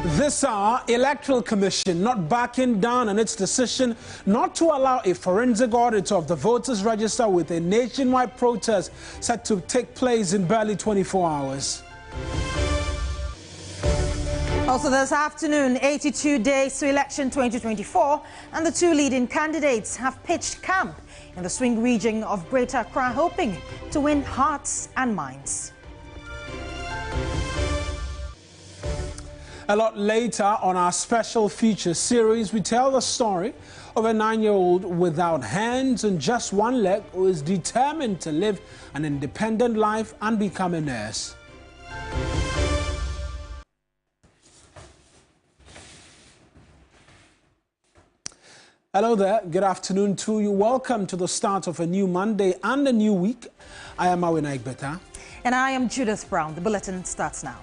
This hour, Electoral Commission not backing down on its decision not to allow a forensic audit of the voters' register with a nationwide protest set to take place in barely 24 hours. Also this afternoon, 82 days to election 2024, and the two leading candidates have pitched camp in the swing region of Greater Accra, hoping to win hearts and minds. A lot later on our special feature series, we tell the story of a 9-year-old without hands and just one leg who is determined to live an independent life and become a nurse. Hello there, good afternoon to you. Welcome to the start of a new Monday and a new week. I am Mawuena Egbeta. And I am Judith Brown. The bulletin starts now.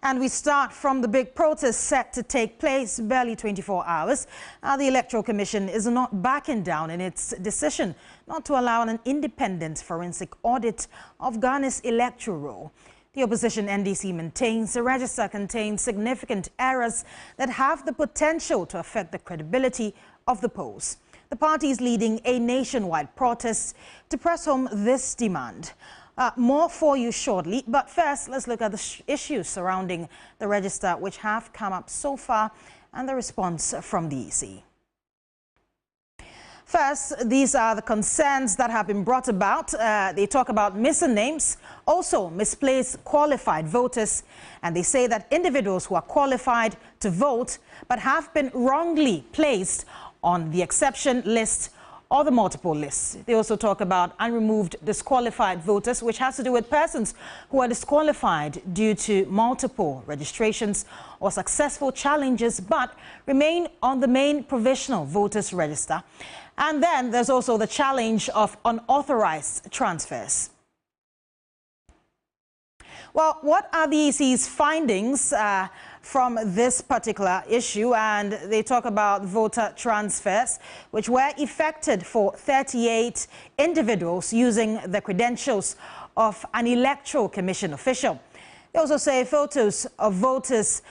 And we start from the big protest set to take place barely 24 hours. The Electoral Commission is not backing down in its decision not to allow an independent forensic audit of Ghana's electoral roll. The opposition NDC maintains the register contains significant errors that have the potential to affect the credibility of the polls. The party is leading a nationwide protest to press home this demand. More for you shortly, but first let's look at the issues surrounding the register which have come up so far and the response from the EC. First, these are the concerns that have been brought about. They talk about missing names, also misplaced qualified voters, and they say that individuals who are qualified to vote but have been wrongly placed on the exception list or the multiple lists. They also talk about unremoved disqualified voters, which has to do with persons who are disqualified due to multiple registrations or successful challenges but remain on the main provisional voters register. And then there's also the challenge of unauthorized transfers. Well, what are the EC's findings from this particular issue? And they talk about voter transfers, which were effected for 38 individuals using the credentials of an Electoral Commission official. They also say photos of voters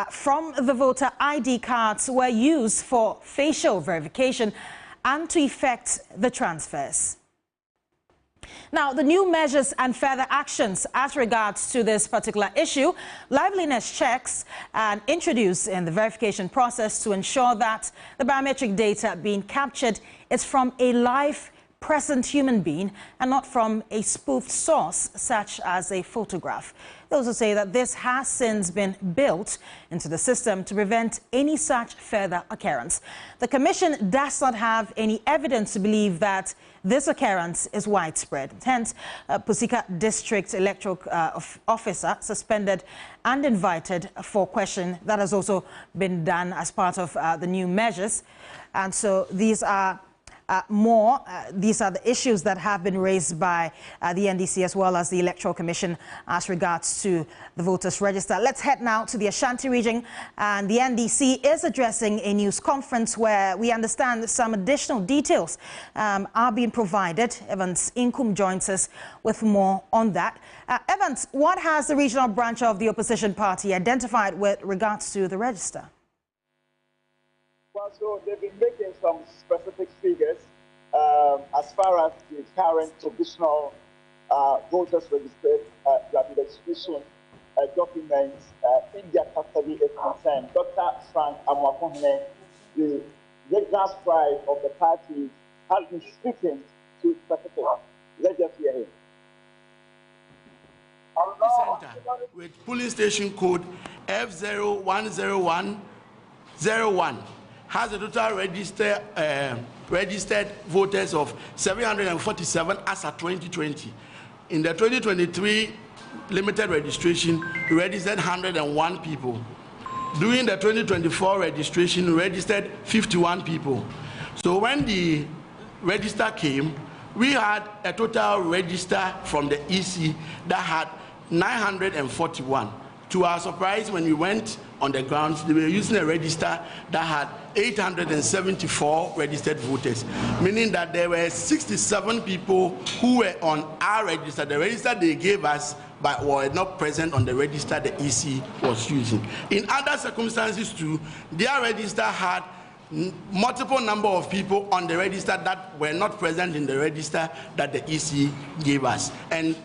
from the voter ID cards were used for facial verification and to effect the transfers. Now, the new measures and further actions as regards to this particular issue, liveliness checks and introduced in the verification process to ensure that the biometric data being captured is from a live, present human being and not from a spoofed source such as a photograph. They also say that this has since been built into the system to prevent any such further occurrence. The Commission does not have any evidence to believe that this occurrence is widespread. Hence, Pusika District Electoral Officer suspended and invited for question. That has also been done as part of the new measures. And so these are these are the issues that have been raised by the NDC as well as the Electoral Commission as regards to the voters register. Let's head now to the Ashanti region, and the NDC is addressing a news conference where we understand some additional details are being provided. Evans Inkum joins us with more on that. Evans, what has the regional branch of the opposition party identified with regards to the register? Well, so they've been making some specific figures as far as the current provisional voters registered registration documents in their custody is concerned. Dr. Frank Amwakohene, the regional scribe of the party, has been speaking to specifics. Let's just hear him. Center with polling station code F010101 has a total register registered voters of 747 as at 2020. In the 2023 limited registration, we registered 101 people. During the 2024 registration, we registered 51 people. So when the register came, we had a total register from the EC that had 941. To our surprise, when we went on the grounds, they were using a register that had 874 registered voters, meaning that there were 67 people who were on our register, the register they gave us, but were not present on the register the EC was using. In other circumstances too, their register had multiple number of people on the register that were not present in the register that the EC gave us. And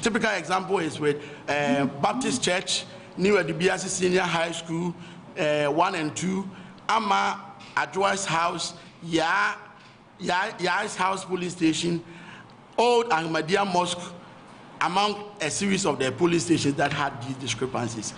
typical example is with Baptist Church, New Edubiasi Senior High School, 1 and 2, Ama Adjoi's House, Yai's House Police Station, Old Ahmadiyya Mosque, among a series of the police stations that had these discrepancies.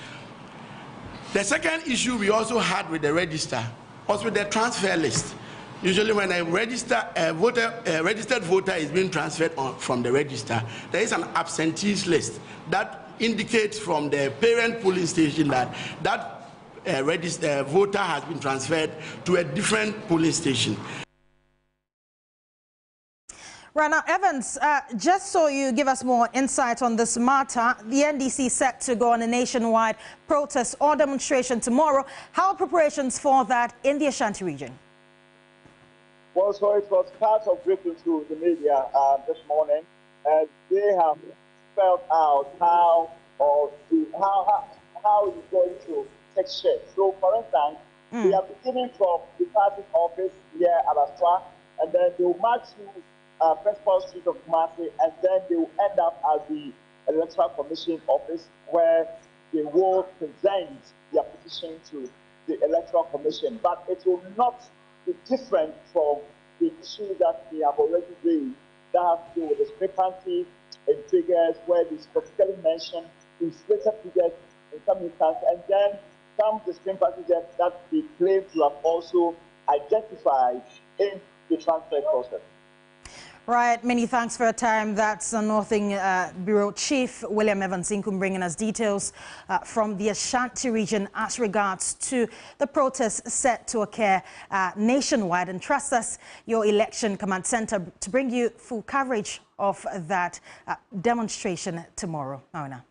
The second issue we also had with the register was with the transfer list. Usually when a registered voter is being transferred from the register, there is an absentees list that indicates from the parent polling station that voter has been transferred to a different polling station. Right now, Evans, just so you give us more insight on this matter, the NDC set to go on a nationwide protest or demonstration tomorrow. How are preparations for that in the Ashanti region? Well, so it was part of briefing to the media this morning, and they have spelled out how it's going to take shape. So, for instance, we are beginning from the party office here at Astra, and then they will march to Principal Street of Kumasi, and then they will end up at the Electoral Commission office, where they will present their petition to the Electoral Commission. But it will not be different from the issues that they have already raised that have to do with discrepancy in figures, where they specifically mention inflated figures in some instances, and then some discrepancies that they claim to have also identified in the transfer process. Right, many thanks for your time. That's the Northern Bureau Chief William Evans Inkum bringing us details from the Ashanti region as regards to the protests set to occur nationwide. And trust us, your election command center, to bring you full coverage of that demonstration tomorrow. Mawuena.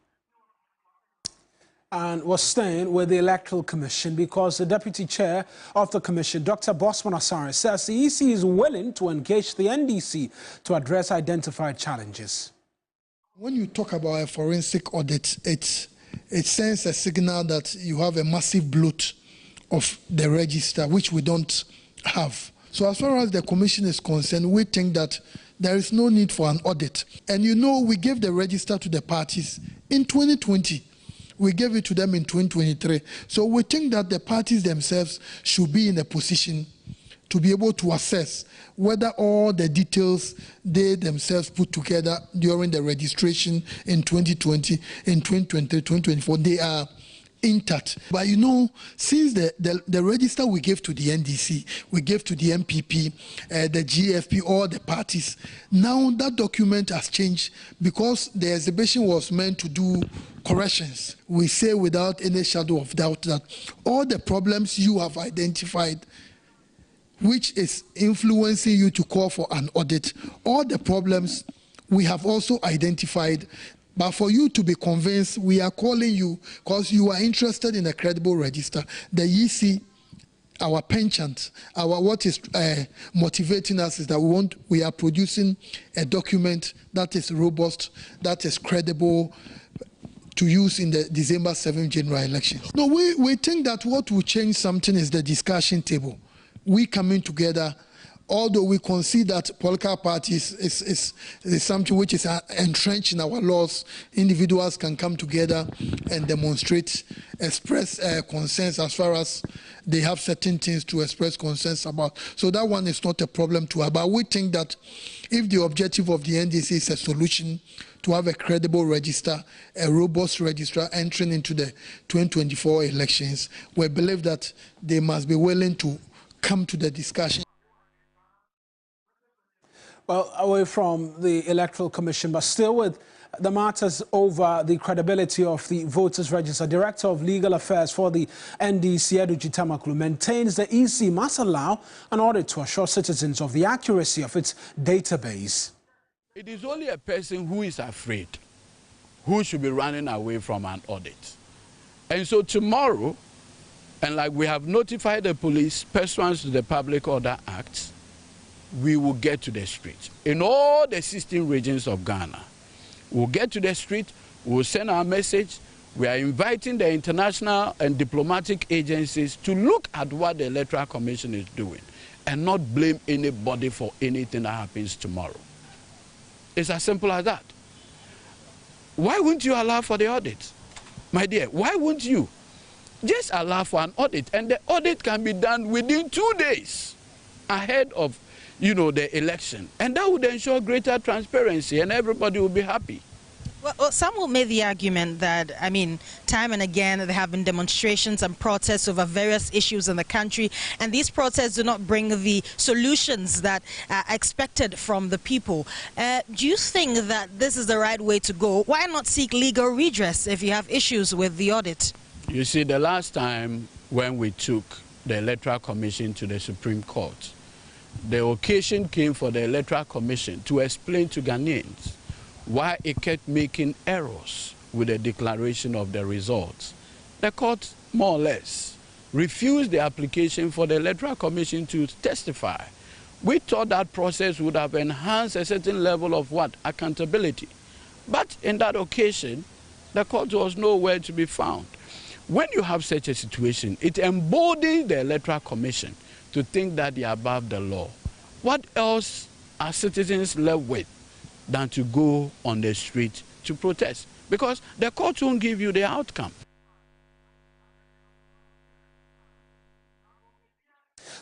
And we're staying with the Electoral Commission because the Deputy Chair of the Commission, Dr. Bosman Asare, says the EC is willing to engage the NDC to address identified challenges. When you talk about a forensic audit, it sends a signal that you have a massive bloat of the register, which we don't have. So as far as the Commission is concerned, we think that there is no need for an audit. And you know, we gave the register to the parties in 2020. We gave it to them in 2023. So we think that the parties themselves should be in a position to be able to assess whether all the details they themselves put together during the registration in 2020, in 2023, 2024, they are intact. But you know, since the register we gave to the NDC, we gave to the MPP, the GFP, all the parties, now that document has changed because the exhibition was meant to do corrections. We say without any shadow of doubt that all the problems you have identified, which is influencing you to call for an audit, all the problems we have also identified. But for you to be convinced, we are calling you because you are interested in a credible register. The EC, our penchant, what is motivating us is that we are producing a document that is robust, that is credible, to use in the December 7th general election. No, we think that what will change something is the discussion table. We coming together, although we concede that political parties is something which is entrenched in our laws. Individuals can come together and demonstrate, express concerns as far as they have certain things to express concerns about. So that one is not a problem to us. But we think that if the objective of the NDC is a solution to have a credible register, a robust register entering into the 2024 elections, we believe that they must be willing to come to the discussion. Well, away from the Electoral Commission, but still with the matters over the credibility of the voters register, Director of Legal Affairs for the NDC, Judith maintains the EC must allow an audit to assure citizens of the accuracy of its database. It is only a person who is afraid who should be running away from an audit. And so tomorrow, and like we have notified the police pursuant to the Public Order Act, we will get to the street. In all the 16 regions of Ghana, we'll get to the street, we'll send our message. We are inviting the international and diplomatic agencies to look at what the Electoral Commission is doing and not blame anybody for anything that happens tomorrow. It's as simple as that. Why wouldn't you allow for the audit? My dear, why wouldn't you just allow for an audit? And the audit can be done within 2 days ahead of the election. And that would ensure greater transparency and everybody will be happy. Well, some will make the argument that, time and again, there have been demonstrations and protests over various issues in the country, and these protests do not bring the solutions that are expected from the people. Do you think that this is the right way to go? Why not seek legal redress if you have issues with the audit? You see, the last time when we took the Electoral Commission to the Supreme Court, the occasion came for the Electoral Commission to explain to Ghanaians why it kept making errors with the declaration of the results. The court, more or less, refused the application for the Electoral Commission to testify. We thought that process would have enhanced a certain level of accountability. But in that occasion, the court was nowhere to be found. When you have such a situation, it emboldens the Electoral Commission to think that they are above the law. What else are citizens left with than to go on the street to protest? Because the court won't give you the outcome.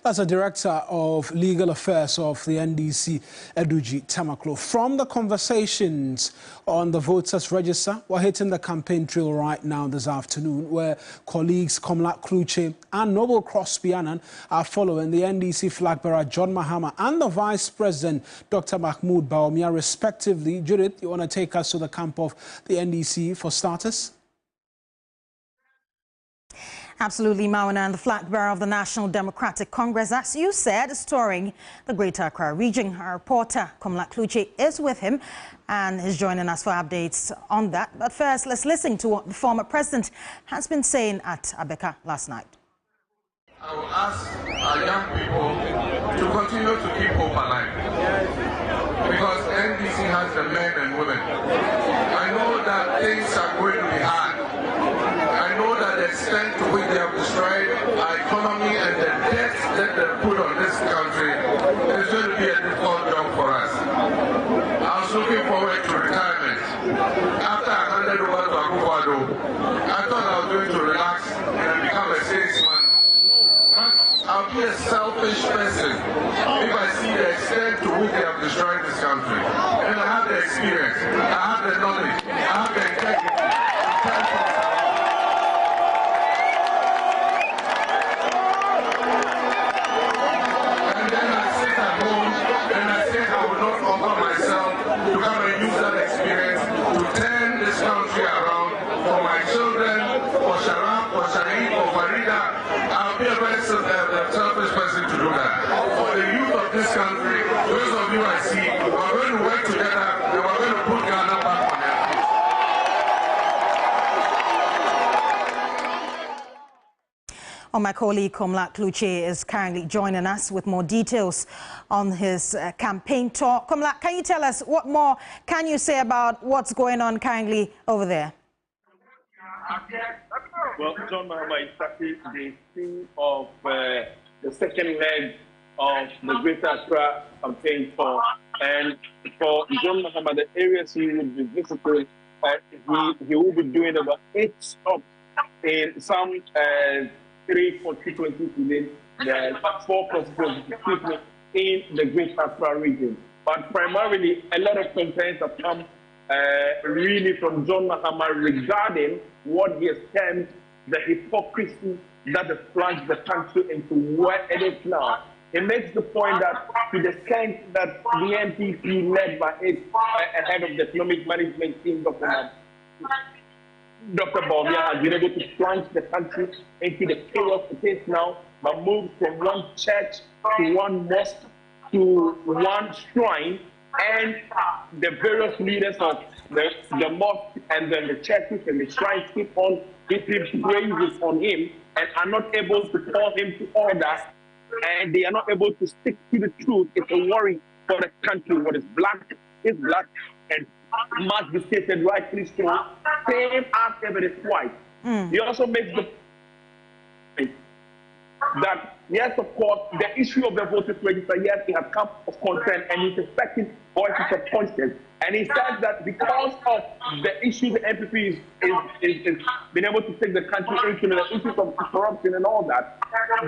That's the Director of Legal Affairs of the NDC, Judith. From the conversations on the voters register, we're hitting the campaign trail right now this afternoon, where colleagues Komla Kluche and Noble Crosby Annan are following the NDC flag bearer John Mahama and the Vice President Dr. Mahmoud Bawumia, respectively. Judith, you want to take us to the camp of the NDC for starters? Absolutely, Mawuena, and the flag bearer of the National Democratic Congress, as you said, is touring the Greater Accra region. Our reporter, Komla Kluche, is with him and is joining us for updates on that. But first, let's listen to what the former president has been saying at Abeka last night. I will ask our young people to continue to keep hope alive, because NDC has the men and women. I know that things are going to be hard. I know that the extent to which they have destroyed our economy and the debt that they put on this country is going to be a difficult job for us. I was looking forward to retirement. After I handed over to Akufo-Addo, I thought I was going to relax and become a statesman. I'll be a selfish person if I see the extent to which they have destroyed this country. And I have the experience, I have the knowledge, I have the integrity. And then I sit at home and I say I will not offer myself to come and use that experience to turn this country around for my children, for Sharaf, for Sharif, for Farida. I'll be a very selfish person to do that. For the youth of this country, those of you I see, we're going to work together and we're going to put Ghana back on their feet. My colleague Komla Kluche is currently joining us with more details on his campaign tour. Komla, can you tell us what more can you say about what's going on currently over there? Well, John Mahama is starting the theme of the second leg of the Greater Accra campaign tour. And for John Mahama, the areas he will be visiting, he will be doing about 8 stops in some 3 for 220 within the 4 constituencies in the Greater Accra region. But primarily, a lot of concerns have come really from John Mahama regarding what he has termed the hypocrisy that has plunged the country into where it is now. He makes the point that to the extent that the NPP led by its head of the economic management team, Dr. Bawumia, has been able to plunge the country into the chaos it is now, but moves from one church to one mosque to one shrine, and the various leaders of the mosque and then the churches and the shrines keep on heaping praises on him and are not able to call him to order, and they are not able to stick to the truth. It's a worry for the country. What is black is black and must be stated rightly so, same as if it is white. He also makes the point that, yes, of course, the issue of the voters register, yes, it has come of concern and he's expecting voices of conscience. And he says that because of the issue the MPP is been able to take the country into, the issues of corruption and all that,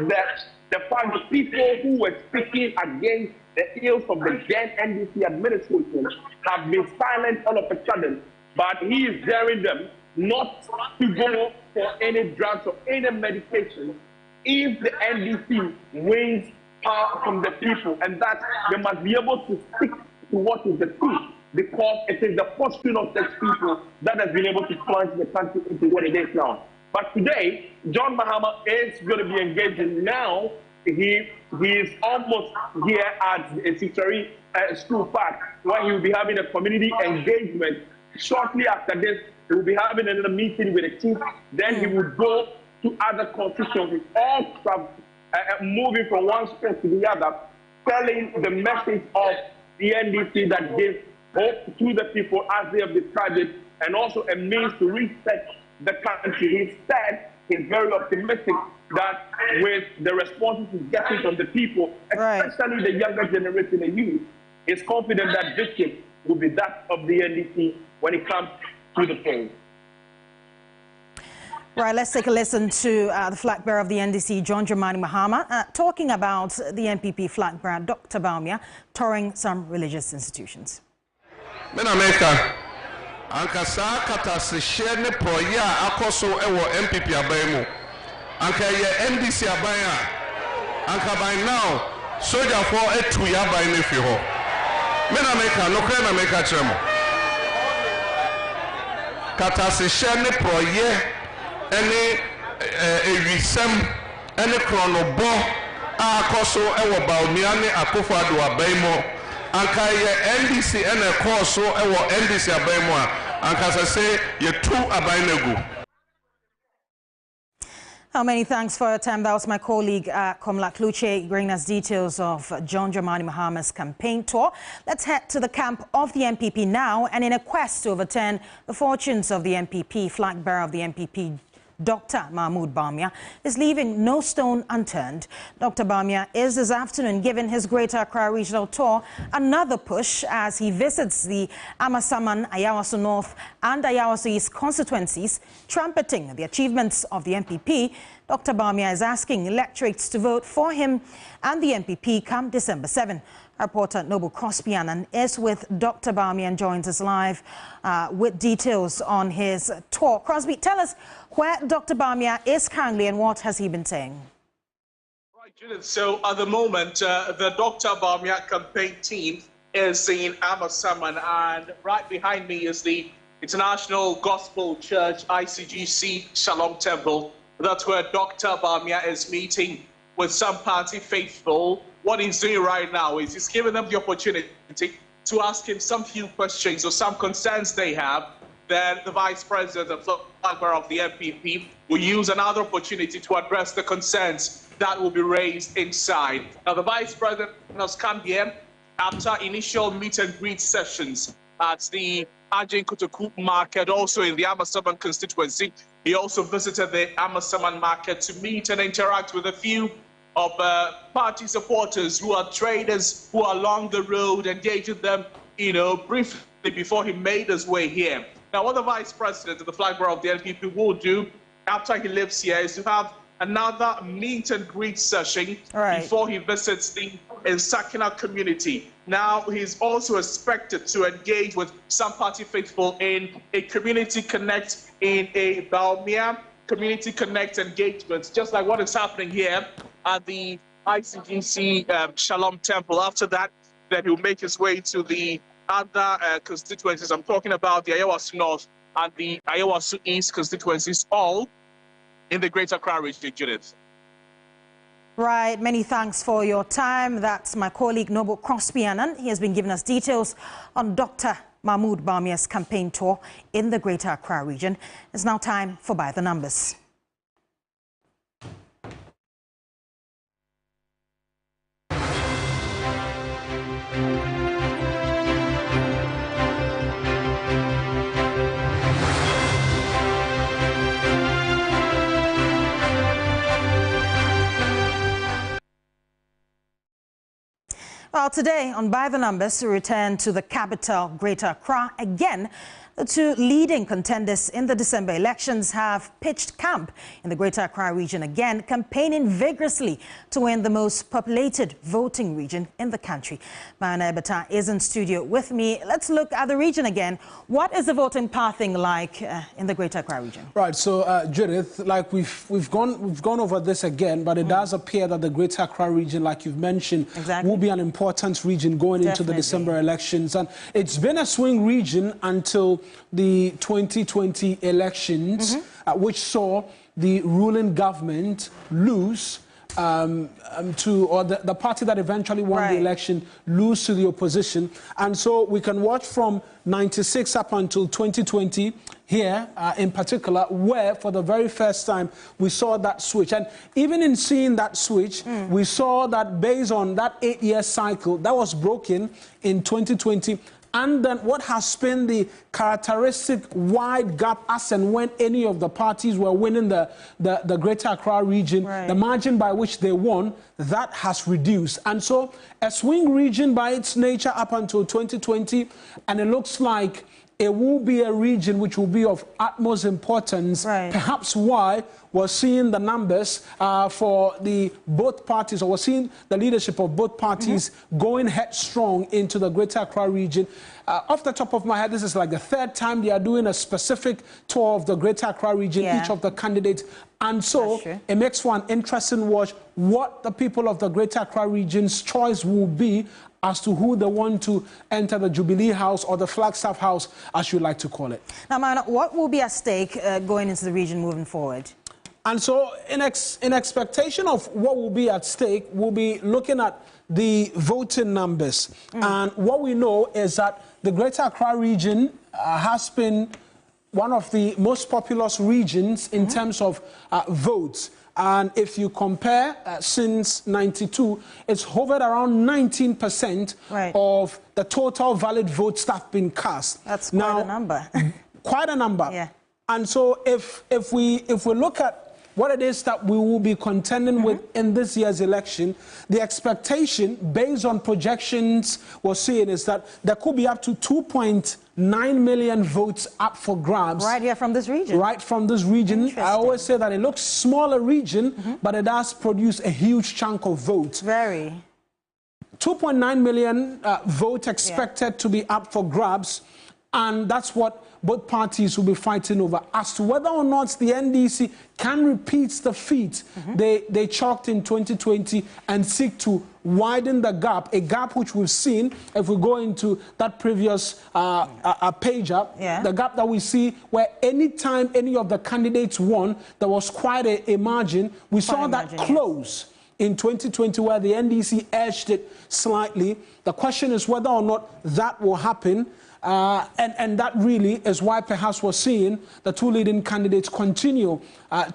that the fact that people who were speaking against the ills of the then NDC administration have been silent all of a sudden, but he is daring them not to go for any drugs or any medication if the NDC wins power from the people, and that they must be able to stick to what is the truth, because it is the fortune of such people that has been able to plunge the country into what it is now. But today, John Mahama is going to be engaging now. He is almost here at a Ciceri School Park, where he will be having a community engagement. Shortly after this, he will be having another meeting with the chief. Then he will go to other constituencies, all moving from one space to the other, telling the message of the NDC that gives hope to the people as they have described it, and also a means to reset the country. He said he's very optimistic that with the responses he's getting from the people, especially the younger generation and youth, is confident that victory will be that of the NDC when it comes to the polls. Right, let's take a listen to the flag bearer of the NDC, John Dramani Mahama, talking about the NPP flag bearer, Dr. Bawumia, touring some religious institutions. Menameka, anka saa kata se share ne proya akoso ewo MPP abamu. Anka ye NDC abaya. Anka by now soldier for etu ya by ne fi ho. Menameka no kra na meka chemo. Kata se share ne proye ene ewisem ene kronobo akoso ewo Bawumia ne Akufo-Addo abamu. Anka ye NDC ene koso ewo NDC abamu a anka say ye two abainegu. Many thanks for your time. That was my colleague Komla Kluche bringing us details of John Dramani Mahama's campaign tour. Let's head to the camp of the MPP now, and in a quest to overturn the fortunes of the MPP, flag bearer of the MPP, Dr. Mahmoud Bawumia, is leaving no stone unturned. Dr. Bawumia is this afternoon giving his Greater Accra regional tour another push as he visits the Amasaman, Ayawaso North and Ayawaso East constituencies, trumpeting the achievements of the MPP. Dr. Bawumia is asking electorates to vote for him and the MPP come December 7. Reporter Noble Crosby-Annan is with Dr. Bawumia and joins us live with details on his tour. Crosby, tell us where Dr. Bawumia is currently and what has he been saying? Right, Judith. So at the moment, the Dr. Bawumia campaign team is in Amasaman, and right behind me is the International Gospel Church ICGC Shalom Temple. That's where Dr. Bawumia is meeting with some party faithful. What he's doing right now is he's giving them the opportunity to ask him some few questions or some concerns they have. Then the Vice President and flag bearer of the MPP will use another opportunity to address the concerns that will be raised inside. Now, the Vice President has come here after initial meet and greet sessions at the Ajin Kotoku market, also in the Amasaman constituency. He also visited the Amasaman market to meet and interact with a few of party supporters who are traders who are along the road, engaging them, briefly before he made his way here. Now, what the Vice President and the flag bearer of the NPP will do after he lives here is to have another meet and greet session before he visits the Nsakina community. Now, he's also expected to engage with some party faithful in a community connect, in a Bawumia community connect engagement, just like what is happening here at the ICGC Shalom Temple. After that, then he'll make his way to the other constituencies. I'm talking about the Ayawasu North and the Ayawasu East constituencies, all in the Greater Accra region, Judith. Right, many thanks for your time. That's my colleague Noble Crosby Annan. He has been giving us details on Dr. Mahmoud Bawumia's campaign tour in the Greater Accra region. It's now time for By the Numbers. Well, today on By the Numbers, we return to the capital, Greater Accra. Again, the two leading contenders in the December elections have pitched camp in the Greater Accra region again, campaigning vigorously to win the most populated voting region in the country. Mawuena Egbeta is in studio with me. Let's look at the region again. What is the voting pathing like in the Greater Accra region? Right, so Judith, like we've gone over this again, but it does appear that the Greater Accra region, like you've mentioned, will be an important region going into the December elections. And it's been a swing region until the 2020 elections, which saw the ruling government lose or the party that eventually won the election lose to the opposition. And so we can watch from 96 up until 2020 here in particular, where for the very first time we saw that switch. And even in seeing that switch, we saw that based on that 8-year cycle that was broken in 2020, and then what has been the characteristic wide gap as and when any of the parties were winning the Greater Accra region, the margin by which they won, that has reduced. And so a swing region by its nature up until 2020, and it looks like it will be a region which will be of utmost importance. Perhaps why we're seeing the numbers for both parties, or we're seeing the leadership of both parties going headstrong into the Greater Accra region. Off the top of my head, this is like the third time they are doing a specific tour of the Greater Accra region, each of the candidates. And so it makes for an interesting watch what the people of the Greater Accra region's choice will be as to who they want to enter the Jubilee House or the Flagstaff House, as you like to call it. Now, Mawuena, what will be at stake going into the region moving forward? And so in expectation of what will be at stake, we'll be looking at the voting numbers. And what we know is that the Greater Accra region has been one of the most populous regions in terms of votes. And if you compare since 92, it's hovered around 19% of the total valid votes that have been cast. That's quite a number. Quite a number. Yeah. And so if we look at what it is that we will be contending with in this year's election, the expectation based on projections we're seeing is that there could be up to 2.9 million votes up for grabs. Right here from this region. Right from this region. I always say that it looks smaller region, but it does produce a huge chunk of votes. Very. 2.9 million votes expected to be up for grabs, and that's what both parties will be fighting over. As to whether or not the NDC can repeat the feat they chalked in 2020 and seek to widen the gap, a gap which we've seen, if we go into that previous page up, the gap that we see where any time any of the candidates won, there was quite a margin. We saw that close in 2020 where the NDC edged it slightly. The question is whether or not that will happen. And that really is why perhaps we're seeing the two leading candidates continue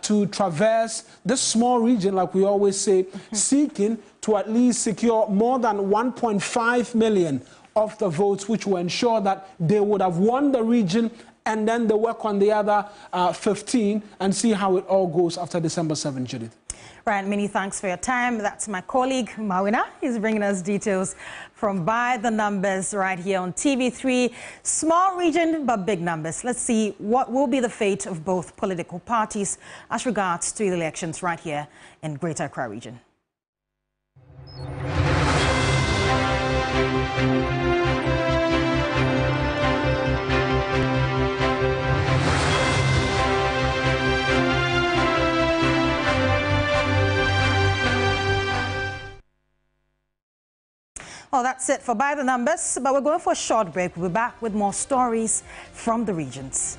to traverse this small region, like we always say, seeking to at least secure more than 1.5 million of the votes, which will ensure that they would have won the region, and then they work on the other 15 and see how it all goes after December 7th, Judith. Right, many thanks for your time. That's my colleague, Mawuena. He's bringing us details from By the Numbers right here on TV3. Small region, but big numbers. Let's see what will be the fate of both political parties as regards to the elections right here in Greater Accra region. Well, that's it for By the Numbers, but we're going for a short break. We'll be back with more stories from the regions.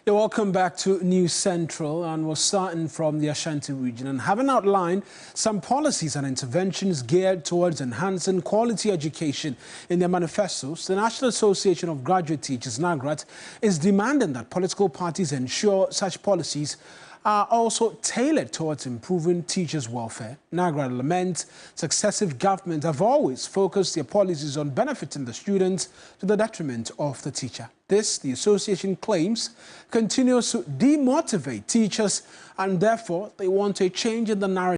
You're welcome back to News Central, and we're starting from the Ashanti region and having outlined some policies and interventions geared towards enhancing quality education in their manifestos. The National Association of Graduate Teachers, NAGRAT, is demanding that political parties ensure such policies are also tailored towards improving teachers' welfare. NAGRAT laments successive governments have always focused their policies on benefiting the students to the detriment of the teacher. This, the association claims, continues to demotivate teachers, and therefore they want a change in the narrative.